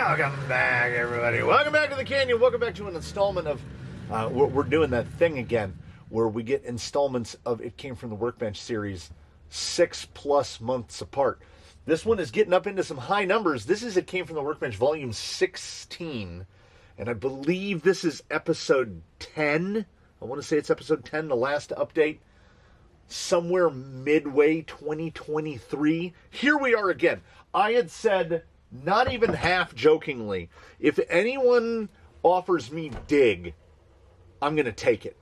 Welcome back, everybody. Welcome back to the Canyon. Welcome back to an installment of, we're doing that thing again, where we get installments of It Came From the Workbench series 6+ months apart. This one is getting up into some high numbers. This is It Came From the Workbench Vol.16, and I believe this is episode 10. I want to say it's episode 10, the last update, somewhere midway 2023. Here we are again. I had said, not even half jokingly, if anyone offers me dig, I'm going to take it.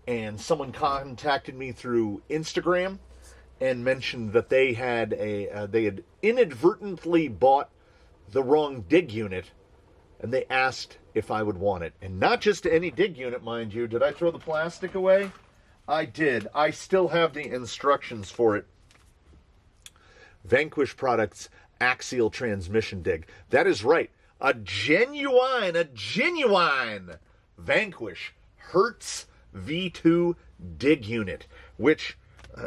And someone contacted me through Instagram and mentioned that they had inadvertently bought the wrong dig unit, and they asked if I would want it. And not just any dig unit, mind you. Did I throw the plastic away? I did. I still have the instructions for it. Vanquish Products axial transmission dig. That is right. A genuine Vanquish Hurtz V2 dig unit, which,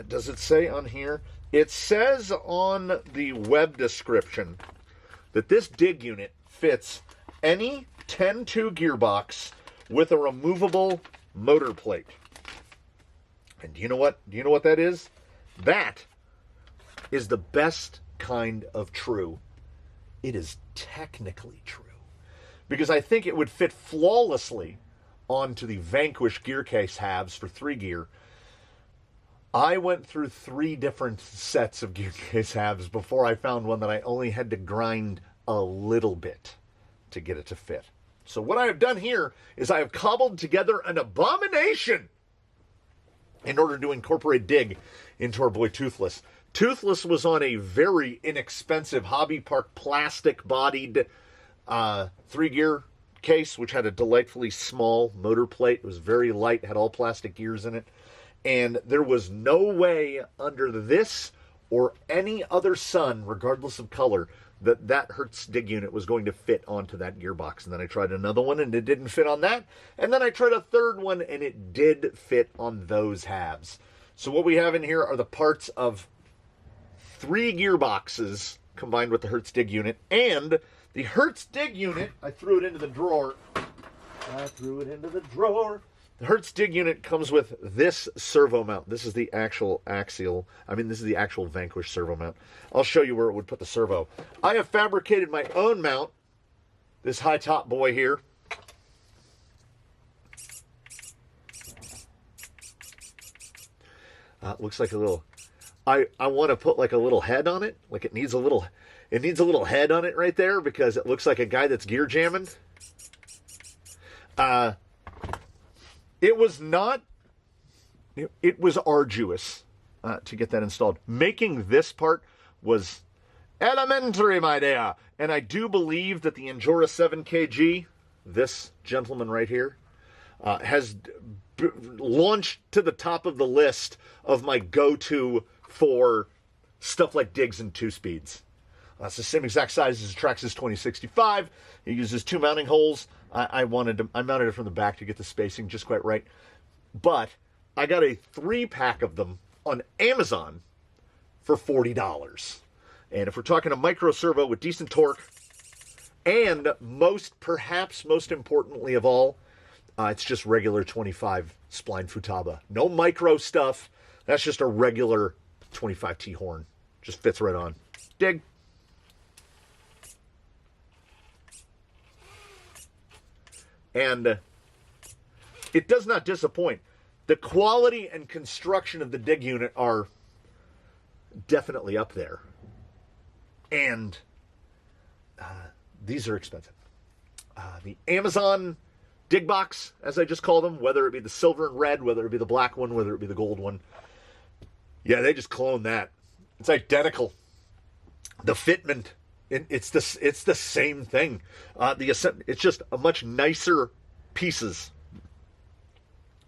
does it say on here? It says on the web description that this dig unit fits any 10-2 gearbox with a removable motor plate. And do you know what? Do you know what that is? That is the best kind of true. It is technically true, because I think it would fit flawlessly onto the Vanquish gear case halves for 3 gear. I went through 3 different sets of gear case halves before I found one that I only had to grind a little bit to get it to fit. So what I have done here is I have cobbled together an abomination in order to incorporate dig into our boy Toothless. Toothless was on a very inexpensive Hobby Park plastic-bodied 3-gear case, which had a delightfully small motor plate. It was very light, had all plastic gears in it. And there was no way under this or any other sun, regardless of color, that Hurtz dig unit was going to fit onto that gearbox. And then I tried another one, and it didn't fit on that. And then I tried a third one, and it did fit on those halves. So what we have in here are the parts of 3 gearboxes combined with the Hurtz dig unit. And the Hurtz dig unit, I threw it into the drawer. The Hurtz dig unit comes with this servo mount. This is the actual this is the actual Vanquish servo mount. I'll show you where it would put the servo. I have fabricated my own mount, this high top boy here. Looks like a little, I want to put like a little head on it. Like it needs a little head on it right there, because it looks like a guy that's gear jamming. It was arduous to get that installed. Making this part was elementary, my dear. And I do believe that the Endura 7kg, this gentleman right here, has launched to the top of the list of my go-to for stuff like digs and 2-speeds. It's the same exact size as the Traxxas 2065. It uses 2 mounting holes. I mounted it from the back to get the spacing just quite right. But I got a 3-pack of them on Amazon for $40. And if we're talking a micro servo with decent torque, and perhaps most importantly of all, it's just regular 25 spline Futaba. No micro stuff. That's just a regular 25T horn. Just fits right on. Dig. And it does not disappoint. The quality and construction of the dig unit are definitely up there. And these are expensive. The Amazon dig box, as I just call them, whether it be the silver and red, whether it be the black one, whether it be the gold one. Yeah, they just cloned that. It's identical. The fitment, it's the same thing. It's just a much nicer pieces.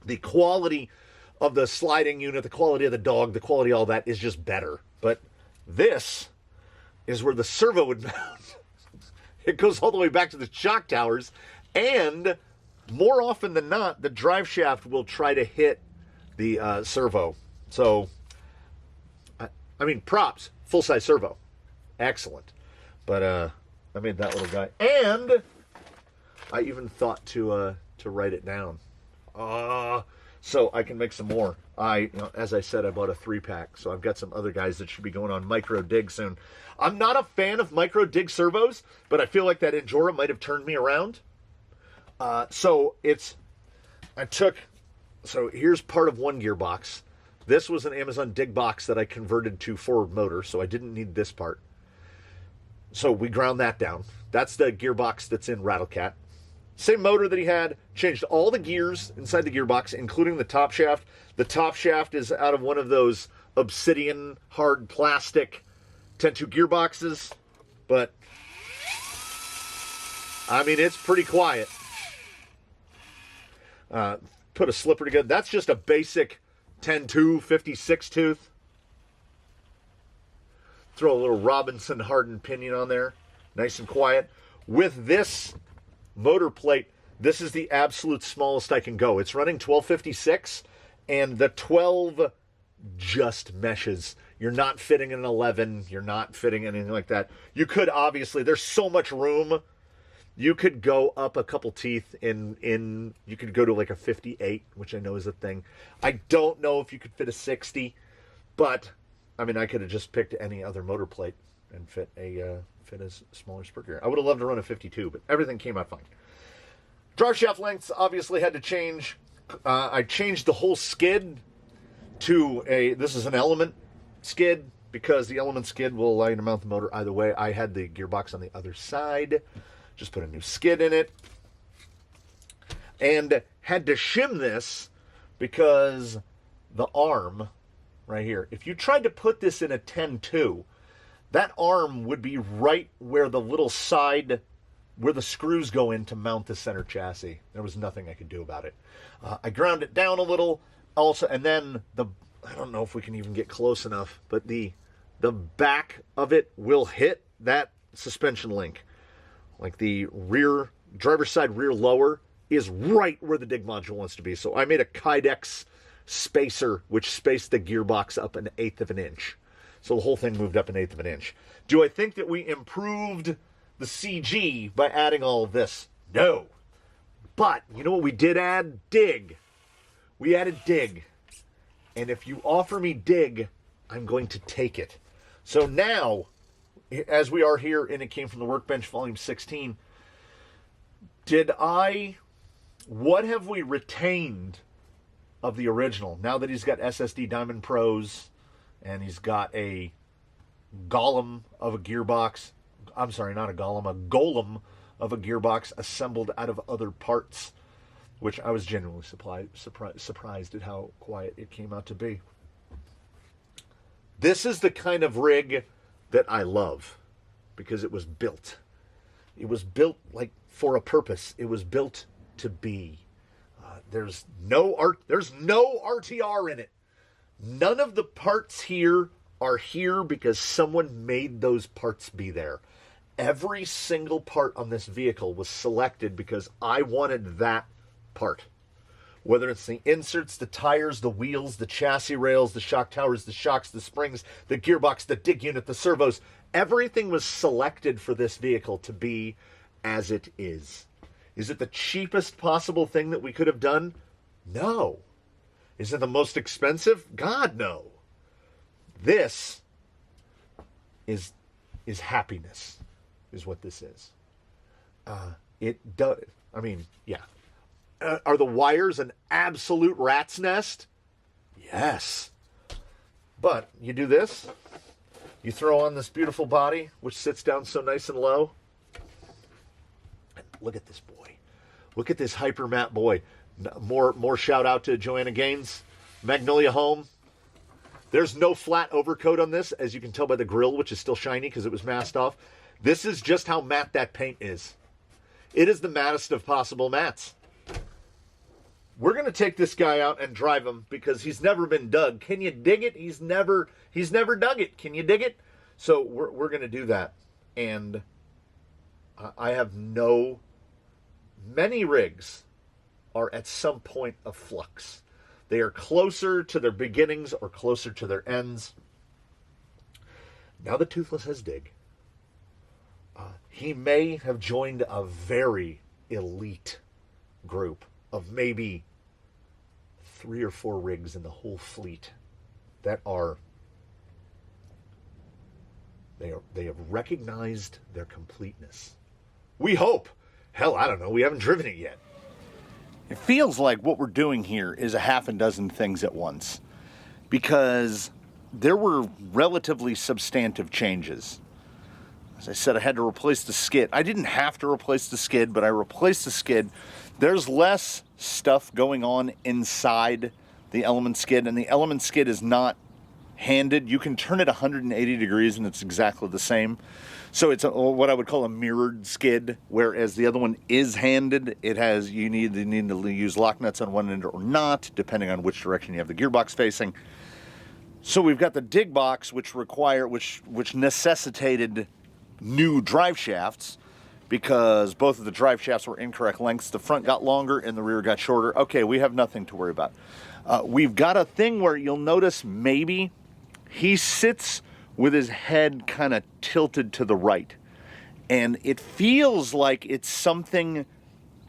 The quality of the sliding unit, the quality of the dog, the quality of all that is just better. But this is where the servo would mount. It goes all the way back to the shock towers, and more often than not, the drive shaft will try to hit the servo. So, I mean, props, full-size servo. Excellent. But I made that little guy. And I even thought to write it down. So I can make some more. As I said, I bought a 3-pack, so I've got some other guys that should be going on micro dig soon. I'm not a fan of micro dig servos, but I feel like that Injora might have turned me around. So here's part of one gearbox. This was an Amazon dig box that I converted to forward motor, so I didn't need this part. So we ground that down. That's the gearbox that's in Rattlecat. Same motor that he had, changed all the gears inside the gearbox, including the top shaft. The top shaft is out of one of those obsidian hard plastic 10-2 gearboxes, but I mean, it's pretty quiet. Put a slipper together. That's just a basic 10-2 56 tooth. Throw a little Robinson hardened pinion on there, nice and quiet. With this motor plate, this is the absolute smallest I can go. It's running 1256, and the 12 just meshes. You're not fitting an 11. You're not fitting anything like that. You could, obviously, there's so much room. You could go up a couple teeth you could go to like a 58, which I know is a thing. I don't know if you could fit a 60, but I mean, I could have just picked any other motor plate and fit a smaller spur gear. I would have loved to run a 52, but everything came out fine. Drive shaft lengths obviously had to change. I changed the whole skid to this is an Element skid, because the Element skid will allow you to mount the motor either way. I had the gearbox on the other side. Just put a new skid in it. And had to shim this because the arm right here, if you tried to put this in a 10-2, that arm would be right where the little side, where the screws go in to mount the center chassis. There was nothing I could do about it. I ground it down a little also, and then I don't know if we can even get close enough, but the back of it will hit that suspension link. Like the rear, driver's side rear lower is right where the dig module wants to be. So I made a Kydex spacer, which spaced the gearbox up 1/8 of an inch. So the whole thing moved up 1/8 of an inch. Do I think that we improved the CG by adding all of this? No. But you know what we did add? Dig. We added dig. And if you offer me dig, I'm going to take it. So now, as we are here, and it came from the Workbench Volume 16, what have we retained of the original? Now that he's got SSD Diamond Pros, and he's got a golem of a gearbox, I'm sorry, not a golem, a golem of a gearbox assembled out of other parts, which I was genuinely surprised at how quiet it came out to be. This is the kind of rig that I love, because it was built. It was built like for a purpose. It was built to be. There's no RTR in it. None of the parts here are here because someone made those parts be there. Every single part on this vehicle was selected because I wanted that part. Whether it's the inserts, the tires, the wheels, the chassis rails, the shock towers, the shocks, the springs, the gearbox, the dig unit, the servos, everything was selected for this vehicle to be as it is. Is it the cheapest possible thing that we could have done? No. Is it the most expensive? God, no. This is happiness, is what this is. It does. I mean, yeah. Are the wires an absolute rat's nest? Yes. But you do this. You throw on this beautiful body, which sits down so nice and low. And look at this boy. Look at this hyper matte boy. More shout out to Joanna Gaines, Magnolia Home. There's no flat overcoat on this, as you can tell by the grill, which is still shiny because it was masked off. This is just how matte that paint is. It is the mattest of possible mattes. We're going to take this guy out and drive him because he's never been dug. Can you dig it? He's never dug it. Can you dig it? So we're going to do that. And I have many rigs are at some point of flux. They are closer to their beginnings or closer to their ends. Now the Toothless has dig. he may have joined a very elite group of maybe 3 or 4 rigs in the whole fleet that are they have recognized their completeness. We hope. Hell, I don't know. We haven't driven it yet. It feels like what we're doing here is a half a dozen things at once, because there were relatively substantive changes. As I said, I had to replace the skid. I didn't have to replace the skid, but I replaced the skid. There's less stuff going on inside the Element skid, and the Element skid is not handed. You can turn it 180 degrees and it's exactly the same. So it's what I would call a mirrored skid, whereas the other one is handed. It has, you need to use lock nuts on one end or not, depending on which direction you have the gearbox facing. So we've got the dig box, which necessitated new drive shafts, because both of the drive shafts were incorrect lengths. The front got longer and the rear got shorter. Okay, we have nothing to worry about. We've got a thing where you'll notice maybe he sits with his head kind of tilted to the right. And it feels like it's something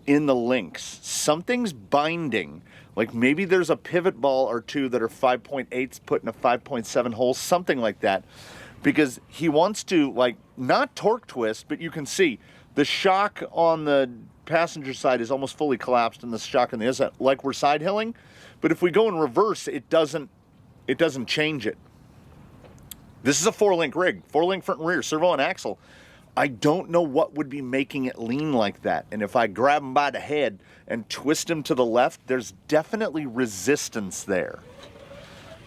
in the links. Something's binding. Like maybe there's a pivot ball or two that are 5.8s put in a 5.7 hole, something like that. Because he wants to, like, not torque twist, but you can see the shock on the passenger side is almost fully collapsed, and the shock on the other side, like we're side hilling. But if we go in reverse, it doesn't change it. This is a 4-link rig, 4-link front and rear, servo and axle. I don't know what would be making it lean like that. And if I grab him by the head and twist him to the left, there's definitely resistance there.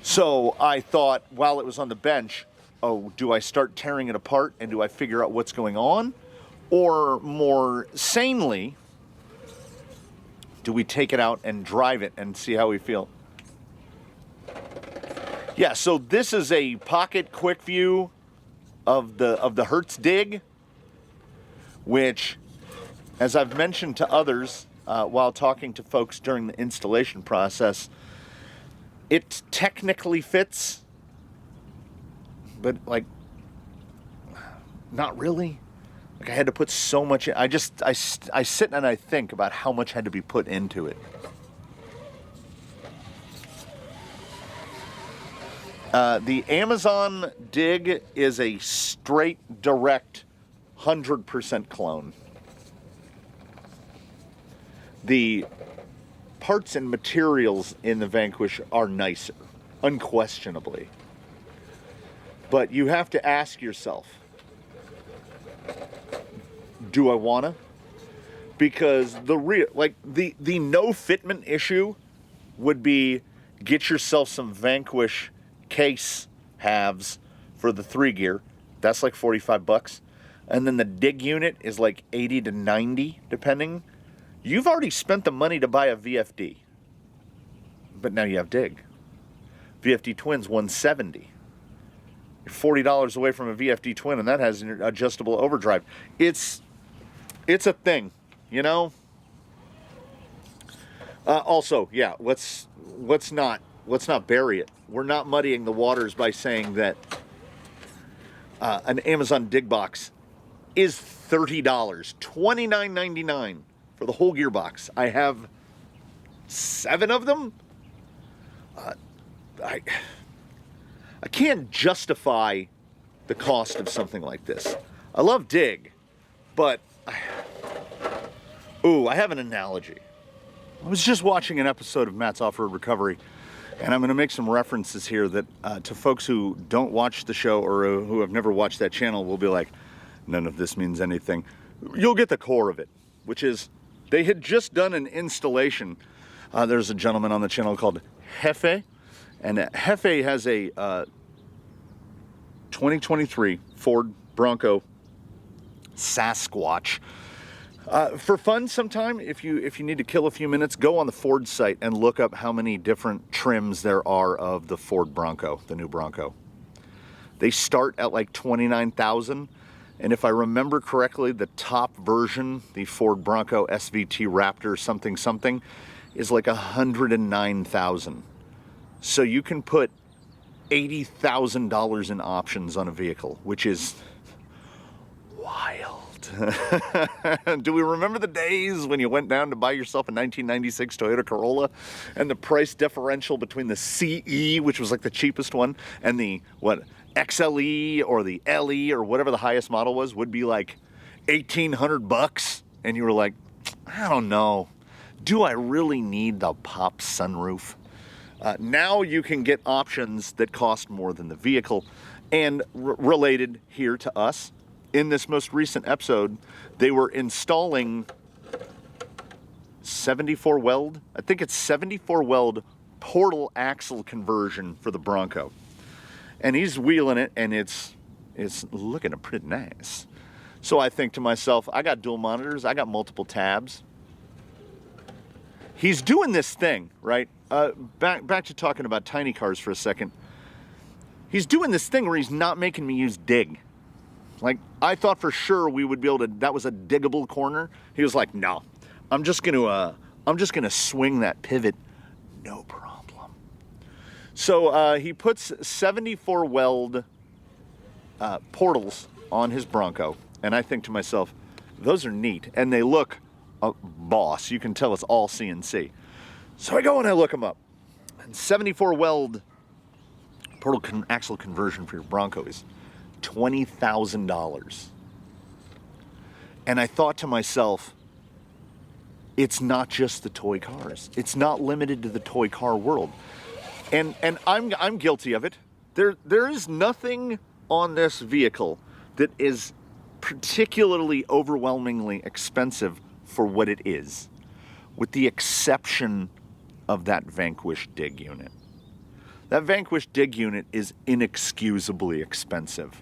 So I thought, while it was on the bench, oh, do I start tearing it apart and do I figure out what's going on? Or more sanely, do we take it out and drive it and see how we feel? Yeah, so this is a pocket quick view of the Hurtz Dig, which, as I've mentioned to others while talking to folks during the installation process, it technically fits, but like, not really. Like I had to put so much in. I sit and I think about how much had to be put into it. The Amazon Dig is a straight, direct, 100% clone. The parts and materials in the Vanquish are nicer, unquestionably. But you have to ask yourself, do I wanna? Because the no fitment issue would be get yourself some Vanquish case halves for the 3-gear. That's like $45. And then the dig unit is like 80 to 90, depending. You've already spent the money to buy a VFD. But now you have dig. VFD Twin's $170. You're $40 away from a VFD Twin, and that has an adjustable overdrive. It's a thing, you know? Also, yeah, let's not bury it. We're not muddying the waters by saying that an Amazon dig box is $30, $29.99 for the whole gearbox. I have 7 of them. I can't justify the cost of something like this. I love dig, but I have an analogy. I was just watching an episode of Matt's OffRoad Recovery, and I'm going to make some references here that to folks who don't watch the show or who have never watched that channel will be like, none of this means anything. You'll get the core of it, which is they had just done an installation. There's a gentleman on the channel called Jefe, and Jefe has a 2023 Ford Bronco Sasquatch. For fun sometime, if you need to kill a few minutes, go on the Ford site and look up how many different trims there are of the Ford Bronco, the new Bronco. They start at like $29,000, and if I remember correctly, the top version, the Ford Bronco SVT Raptor something, is like $109,000. So you can put $80,000 in options on a vehicle, which is wild. Do we remember the days when you went down to buy yourself a 1996 Toyota Corolla and the price differential between the CE, which was like the cheapest one, and the, XLE or the LE or whatever the highest model was, would be like $1,800? And you were like, I don't know. Do I really need the pop sunroof? Now you can get options that cost more than the vehicle. And related here to us, in this most recent episode, they were installing 74 weld, I think it's 74 weld portal axle conversion for the Bronco. And he's wheeling it, and it's looking pretty nice. So I think to myself, I got dual monitors, I got multiple tabs. He's doing this thing, right? Back to talking about tiny cars for a second. He's doing this thing where he's not making me use dig. Like, I thought for sure we would be able to, that was a diggable corner. He was like, no, I'm just gonna swing that pivot, no problem. So he puts 74 weld portals on his Bronco, and I think to myself, those are neat, and they look boss. You can tell it's all CNC. So I go and I look them up, and 74 weld portal axle conversion for your Bronco is $20,000. And I thought to myself, it's not just the toy cars. It's not limited to the toy car world. And I'm guilty of it. There is nothing on this vehicle that is particularly overwhelmingly expensive for what it is, with the exception of that Vanquish dig unit. That Vanquish dig unit is inexcusably expensive.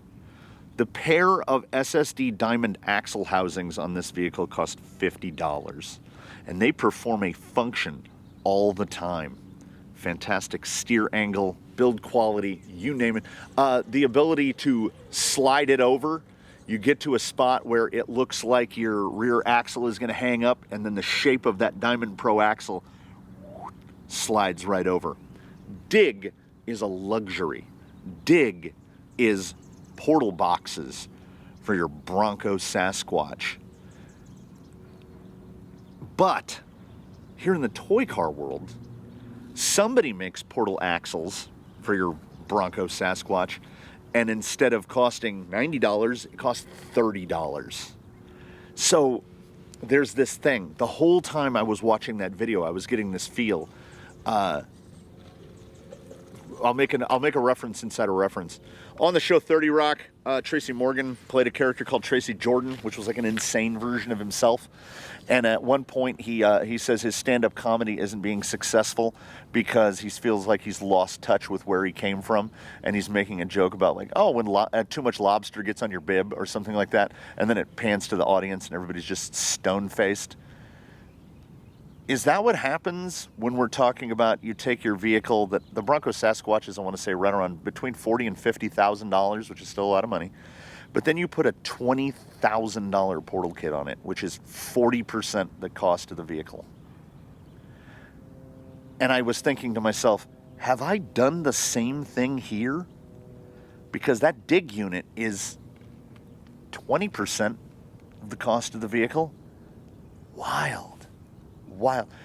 The pair of SSD Diamond axle housings on this vehicle cost $50, and they perform a function all the time. Fantastic steer angle, build quality, you name it. The ability to slide it over. You get to a spot where it looks like your rear axle is going to hang up, and then the shape of that Diamond Pro axle slides right over. Dig is a luxury. Dig is portal boxes for your Bronco Sasquatch. But here in the toy car world, somebody makes portal axles for your Bronco Sasquatch, and instead of costing $90, it costs $30. So there's this thing. The whole time I was watching that video, I was getting this feel. I'll make a reference inside a reference. On the show 30 Rock, Tracy Morgan played a character called Tracy Jordan, which was like an insane version of himself. And at one point, he says his stand-up comedy isn't being successful because he feels like he's lost touch with where he came from. And he's making a joke about like, oh, when too much lobster gets on your bib or something like that. And then it pans to the audience and everybody's just stone-faced. Is that what happens when we're talking about you take your vehicle, that the Bronco Sasquatch is, I want to say, right around between $40,000 and $50,000, which is still a lot of money. But then you put a $20,000 portal kit on it, which is 40% the cost of the vehicle. And I was thinking to myself, have I done the same thing here? Because that dig unit is 20% of the cost of the vehicle. Wild.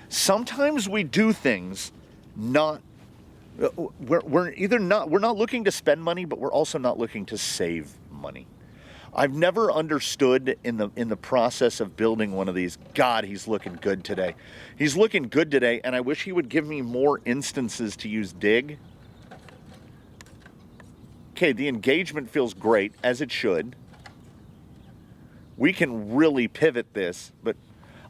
Sometimes we do things we're not looking to spend money, but we're also not looking to save money. I've never understood in the process of building one of these, God, he's looking good today. He's looking good today, and I wish he would give me more instances to use dig. Okay, the engagement feels great, as it should. We can really pivot this, but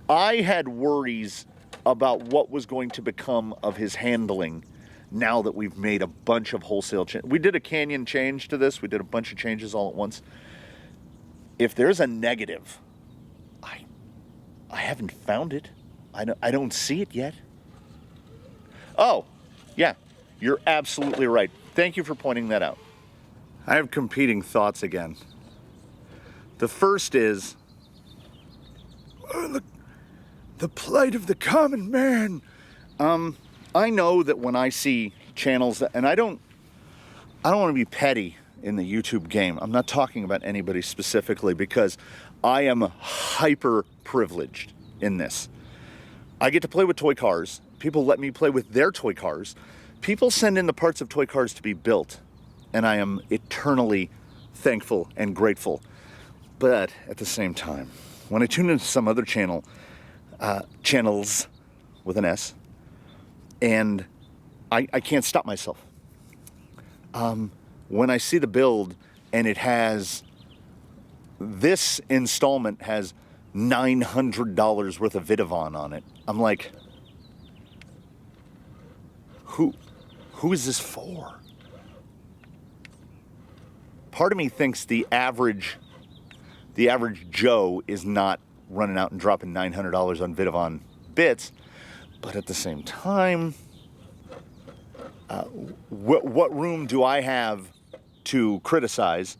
I had worries about what was going to become of his handling now that we've made a bunch of wholesale changes. We did a canyon change to this. We did a bunch of changes all at once. If there's a negative, I haven't found it. I don't see it yet. Oh, yeah, you're absolutely right. Thank you for pointing that out. I have competing thoughts again. The first is, the plight of the common man. I know that when I see channels and I don't want to be petty in the YouTube game. I'm not talking about anybody specifically because I am hyper privileged in this. I get to play with toy cars. People let me play with their toy cars. People send in the parts of toy cars to be built, and I am eternally thankful and grateful. But at the same time, when I tune into some other channels with an S, and I can't stop myself. When I see the build and it has, this installment has $900 worth of Vidavon on it, I'm like, who is this for? Part of me thinks the average Joe is not running out and dropping $900 on Vidavon bits, but at the same time, what room do I have to criticize?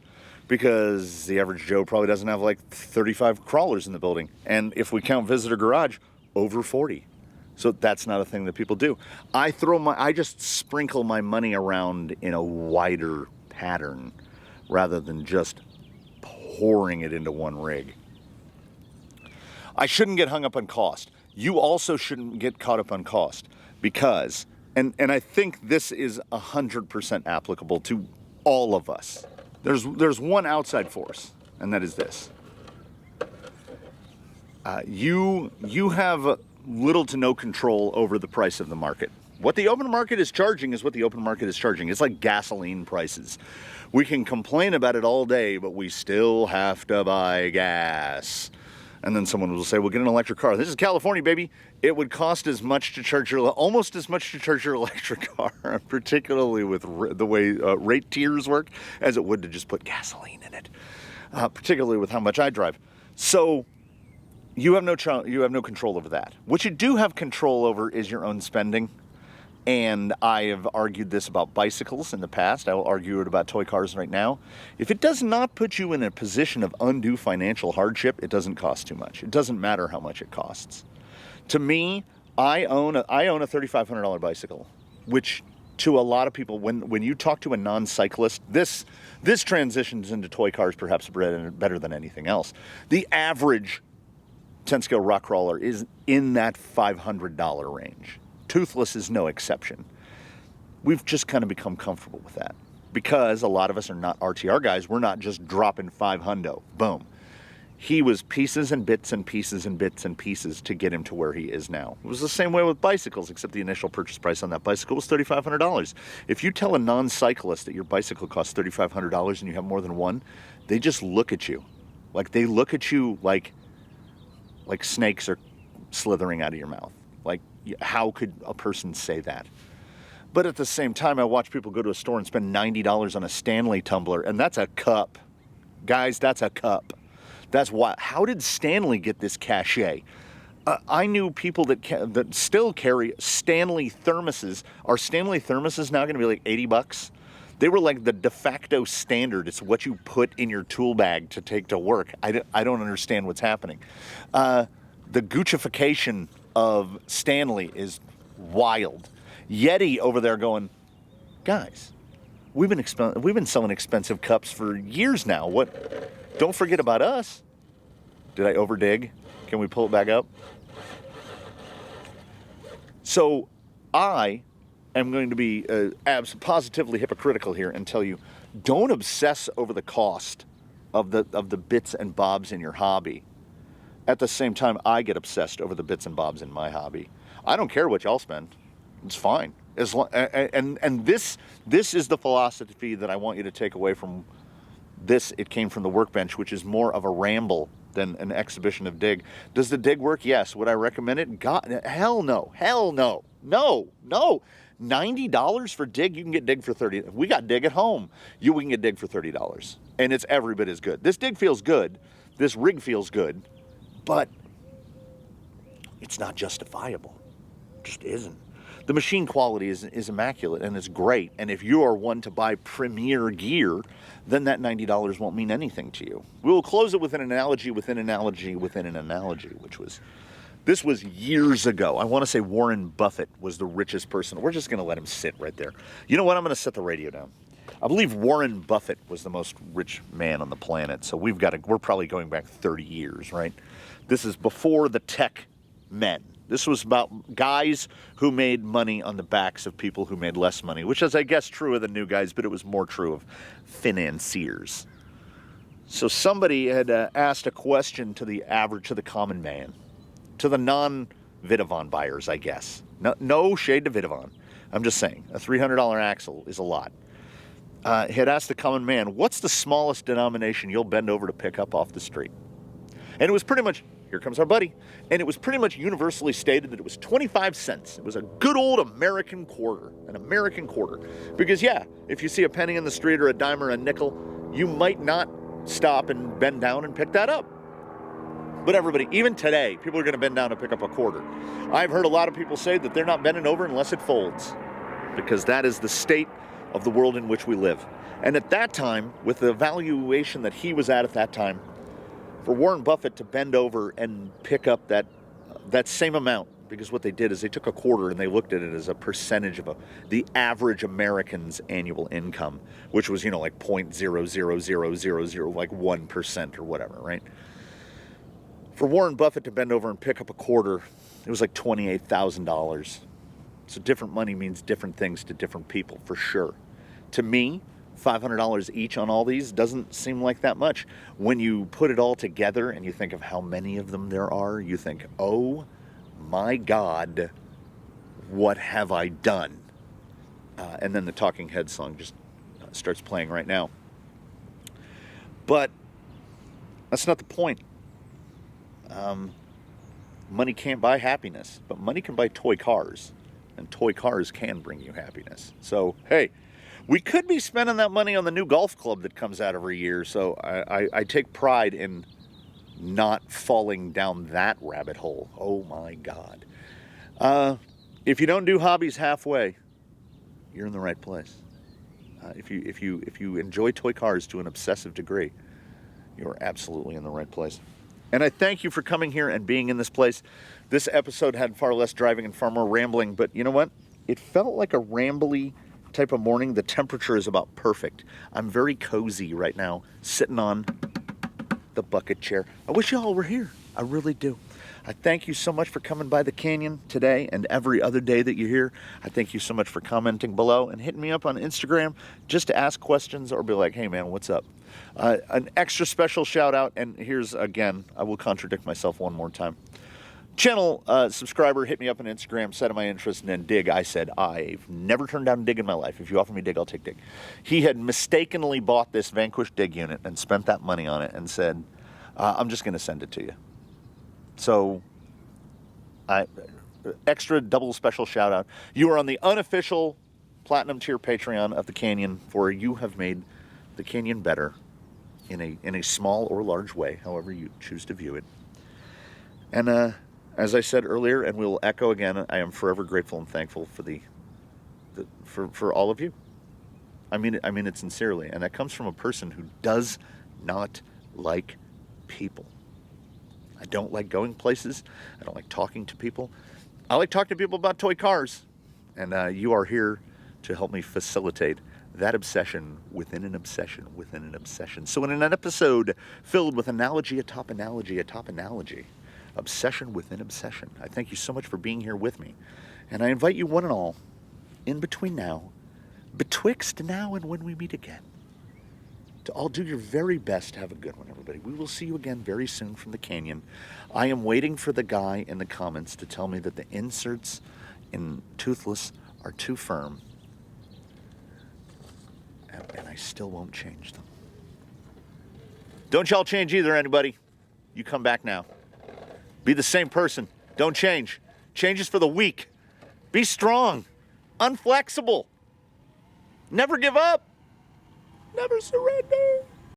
Because the average Joe probably doesn't have like 35 crawlers in the building, and if we count visitor garage, over 40. So that's not a thing that people do. I just sprinkle my money around in a wider pattern rather than just pouring it into one rig. I shouldn't get hung up on cost. You also shouldn't get caught up on cost, because, and I think this is 100% applicable to all of us. There's one outside force, and that is this. You have little to no control over the price of the market. What the open market is charging is what the open market is charging. It's like gasoline prices. We can complain about it all day, but we still have to buy gas. And then someone will say, well, get an electric car. This is California, baby. It would cost as much to charge almost as much to charge your electric car, particularly with the way rate tiers work, as it would to just put gasoline in it, particularly with how much I drive. So you have no control over that. What you do have control over is your own spending. And I have argued this about bicycles in the past. I will argue it about toy cars right now. If it does not put you in a position of undue financial hardship, it doesn't cost too much. It doesn't matter how much it costs. To me, I own a $3,500 bicycle, which to a lot of people, when you talk to a non-cyclist, this transitions into toy cars perhaps better than anything else. The average 10-scale rock crawler is in that $500 range. Toothless is no exception. We've just kind of become comfortable with that because a lot of us are not RTR guys. We're not just dropping $500. Boom. He was pieces and bits and pieces and bits and pieces to get him to where he is now. It was the same way with bicycles, except the initial purchase price on that bicycle was $3,500. If you tell a non-cyclist that your bicycle costs $3,500 and you have more than one, they just look at you. They look at you like snakes are slithering out of your mouth. How could a person say that? But at the same time, I watch people go to a store and spend $90 on a Stanley tumbler, and that's a cup. Guys, that's a cup. That's why. How did Stanley get this cachet? I knew people that still carry Stanley thermoses. Are Stanley thermoses now going to be like $80? They were like the de facto standard. It's what you put in your tool bag to take to work. I don't understand what's happening. The Guccification of Stanley is wild. Yeti over there going, guys, we've been selling expensive cups for years now. What? Don't forget about us. Did I overdig? Can we pull it back up? So I am going to be positively hypocritical here and tell you, don't obsess over the cost of the bits and bobs in your hobby. At the same time, I get obsessed over the bits and bobs in my hobby. I don't care what y'all spend. It's fine. And this is the philosophy that I want you to take away from this. It came from the workbench, which is more of a ramble than an exhibition of dig. Does the dig work? Yes. Would I recommend it? God, hell no. Hell no. No. $90 for dig? You can get dig for $30. We got dig at home. We can get dig for $30. And it's every bit as good. This dig feels good. This rig feels good. But it's not justifiable. It just isn't. The machine quality is immaculate and it's great. And if you are one to buy premier gear, then that $90 won't mean anything to you. We will close it with an analogy within analogy within an analogy, this was years ago. I want to say Warren Buffett was the richest person. We're just going to let him sit right there. You know what? I'm going to set the radio down. I believe Warren Buffett was the most rich man on the planet. So we're probably going back 30 years, right? This is before the tech men. This was about guys who made money on the backs of people who made less money, which is, I guess, true of the new guys, but it was more true of financiers. So somebody had asked a question to the common man, to the non-Vidavon buyers, I guess. No shade to Vidavon. I'm just saying, a $300 axle is a lot. He had asked the common man, what's the smallest denomination you'll bend over to pick up off the street? And it was pretty much, here comes our buddy, and it was pretty much universally stated that it was 25 cents. It was a good old American quarter, an American quarter. Because yeah, if you see a penny in the street or a dime or a nickel, you might not stop and bend down and pick that up. But everybody, even today, people are going to bend down to pick up a quarter. I've heard a lot of people say that they're not bending over unless it folds, because that is the state of the world in which we live. And at that time, with the valuation that he was at that time, for Warren Buffett to bend over and pick up that same amount, because what they did is they took a quarter and they looked at it as a percentage of the average American's annual income, which was, like 0.00000, like 1% or whatever, right? For Warren Buffett to bend over and pick up a quarter, it was like $28,000. So different money means different things to different people, for sure. To me, $500 each on all these doesn't seem like that much. When you put it all together and you think of how many of them there are, you think, oh my God, what have I done? And then the Talking Heads song just starts playing right now. But that's not the point. Money can't buy happiness, but money can buy toy cars, and toy cars can bring you happiness. So, hey, we could be spending that money on the new golf club that comes out every year, so I take pride in not falling down that rabbit hole. Oh my God. If you don't do hobbies halfway, you're in the right place. If you enjoy toy cars to an obsessive degree, you're absolutely in the right place. And I thank you for coming here and being in this place. This episode had far less driving and far more rambling, but you know what? It felt like a rambly type of morning. The temperature is about perfect. I'm very cozy right now, sitting on the bucket chair. I wish you all were here. I really do. I thank you so much for coming by the canyon today and every other day that you're here. I thank you so much for commenting below and hitting me up on Instagram just to ask questions or be like, hey man, what's up? An extra special shout out, and here's again, I will contradict myself one more time. Channel subscriber hit me up on Instagram, said of my interest, and then Dig. I said, I've never turned down Dig in my life. If you offer me Dig, I'll take Dig. He had mistakenly bought this Vanquish Dig unit and spent that money on it and said, I'm just going to send it to you. So, extra double special shout out. You are on the unofficial Platinum tier Patreon of the Canyon, for you have made the Canyon better in a small or large way, however you choose to view it. And as I said earlier, and we'll echo again, I am forever grateful and thankful for all of you. I mean it sincerely, and that comes from a person who does not like people. I don't like going places. I don't like talking to people. I like talking to people about toy cars, and you are here to help me facilitate that obsession within an obsession within an obsession. So in an episode filled with analogy atop analogy atop analogy, obsession within obsession, I thank you so much for being here with me. And I invite you one and all, in between now, betwixt now and when we meet again, to all do your very best to have a good one, everybody. We will see you again very soon from the canyon. I am waiting for the guy in the comments to tell me that the inserts in Toothless are too firm, and I still won't change them. Don't y'all change either, anybody. You come back now. Be the same person. Don't change. Change is for the weak. Be strong. Unflexible. Never give up. Never surrender.